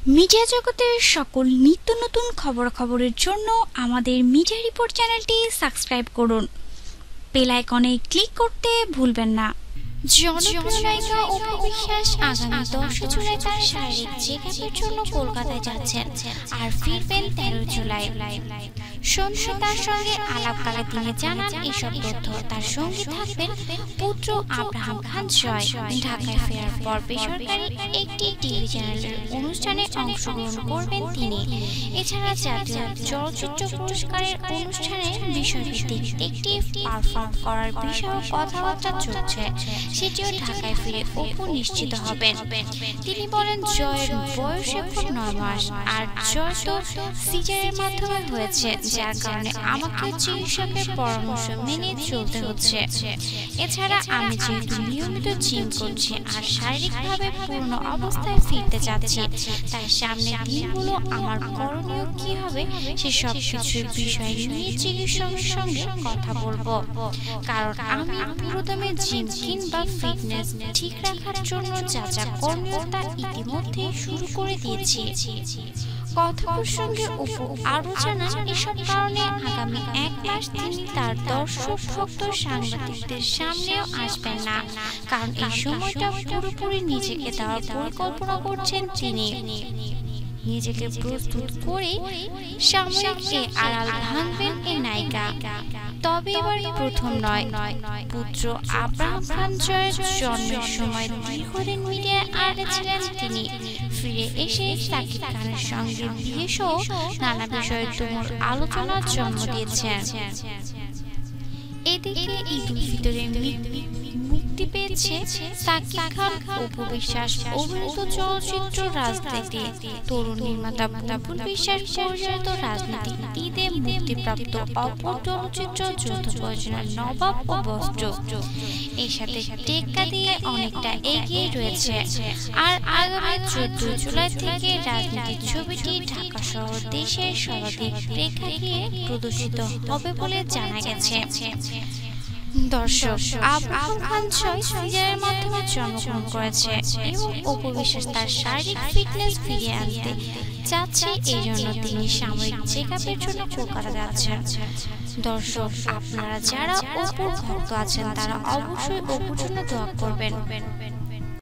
Media জগতের সকল নিত্য নতুন খবরের জন্য আমাদের মিডিয়া রিপোর্ট চ্যানেলটি সাবস্ক্রাইব করুন। বেল আইকনে ক্লিক করতে ভুলবেন না। জনপ্রিয় নায়িকা অপু বিশ্বাস আগামী 10 জুলাই তার শারীরিক চেকআপের জন্য কলকাতায় যাচ্ছেন আর ফিরবেন 13 জুলাই। সন্ধ্যায় তার সঙ্গে আলাপকালে তিনি জানান এসব তথ্য। তার সঙ্গে থাকবেন পুত্র আব্রাহাম খান জয়। ঢাকায় ফেরার পর বেসরকারি একটি টিভি চ্যানেলের অনুষ্ঠানে অংশগ্রহণ করবেন তিনি। এছাড়া জাতীয় চলচ্চিত্র পুরস্কারের অনুষ্ঠানে বিষয়ভিত্তিক একটি পারফর্ম করার বিষয়ে কথাবার্তা চলছে, সেটিও ঢাকায় ফিরে অপু নিশ্চিত হবেন। তিনি বলেন, জয়ের বয়স এখন 9 মাস, আর জয় তো সিজারের মাধ্যমে হয়েছে, যার কারণে আমাকে চিকিৎসকের পরামর্শ মেনে চলতে হচ্ছে। এছাড়া আমি যেহেতু নিয়মিত জিম করছি আর শারীরিকভাবে পূর্ণ অবস্থায় ফিরতে যাচ্ছি, তাই সামনের দিনগুলো আমার করণীয় কি হবে সেসব কিছুর বিষয় নিয়ে চিকিৎসকের সঙ্গে কথা বলবো, কারণ আমি পুরোদমে জিম কিংবা ফিটনেস ঠিক রাখার জন্য যা যা করণীয় তা ইতিমধ্যে শুরু করে দিয়েছি। কথা প্রসঙ্গে অপু আরো জানান, এসব কারণে আগামী 1 মাস তিনি তার দর্শক ভক্ত সাংবাদিকদের সামনেও আসবেন না, কারণ এই সময়টা পুরোপুরি নিজেকে দেওয়ার পরিকল্পনা করছেন তিনি। নিজেকে প্রস্তুত করে সাময়িক আড়াল ভাঙবেন এই নায়িকা। তবে এবার প্রথম নয়, পুত্র আব্রাহাম খান জয়ের জন্মের সময় দীর্ঘদিন মিডিয়ায় আড়ালে ছিলেন তিনি। ফিরে এসে সাকিব খানের সঙ্গে বিয়ে সহ নানা বিষয়ে তুমুল আলোচনার জন্ম দিয়েছেন। এদিকে ঈদ উল ফিতরে মুক্তি পেয়েছে সাকিব খান অপু বিশ্বাস অভিনীত চলচ্চিত্র রাজনীতি। তরুণ নির্মাতা বুলবুল বিশ্বাস পরিচালিত রাজনীতি ঈদে মুক্তিপ্রাপ্ত অপর চলচ্চিত্র যৌথ প্রযোজনা নবাব ও বস্ত্র এর সাথে টেক্কা দিয়ে অনেকটা এগিয়ে রয়েছে। আর আগামী 14 জুলাই থেকে রাজনীতির ছবিটি ঢাকা সহ দেশের সর্বাধিক প্রেক্ষাগৃহে প্রদর্শিত হবে বলে জানা গেছে। দর্শক, আব্রাহাম খান জয় সিজারের মাধ্যমে জন্মগ্রহণ করেছে এবং অপু বিশ্বাস তার শারীরিক ফিটনেস ফিরিয়ে আনতে চাচ্ছে, এই জন্য তিনি সাময়িক চেকআপের জন্য কলকাতা যাচ্ছেন। দর্শক, আপনারা যারা অপুর ভক্ত আছেন তারা অবশ্যই অপুর জন্য দোয়া করবেন।